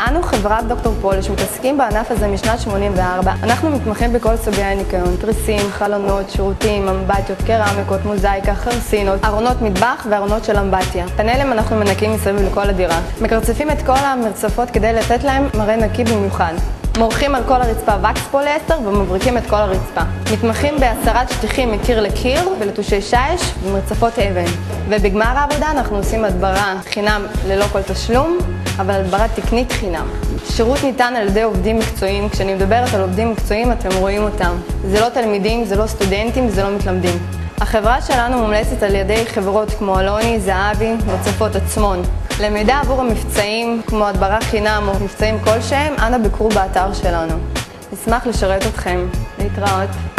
אנו חברת דוקטור פולש מתעסקים בענף הזה משנת 84. אנחנו מתמחים בכל סוגי הניקיון, תריסים, חלונות, שירותים, אמבטיות, קרמיקות, מוזאיקה, חרסינות, ארונות מטבח וארונות של אמבטיה. פאנלים אנחנו מנקים מסביב לכל הדירה. מקרצפים את כל המרצפות כדי לתת להם מראה נקי במיוחד. מורחים על כל הרצפה וקס פוליאסטר ומבריקים את כל הרצפה. מתמחים בהסרת שטיחים מקיר לקיר ולטושי שיש ומרצפות אבן. ובגמר העבודה אנחנו עושים הדברה חינם ללא כל תשלום, אבל הדברה תקנית חינם. שירות ניתן על ידי עובדים מקצועיים. כשאני מדברת על עובדים מקצועיים אתם רואים אותם. זה לא תלמידים, זה לא סטודנטים, זה לא מתלמדים. החברה שלנו מומלצת על ידי חברות כמו אלוני, זהבי ורצפות עצמון. למידע עבור המבצעים, כמו הדברה חינם או מבצעים כלשהם, אנא ביקרו באתר שלנו. נשמח לשרת אתכם. להתראות.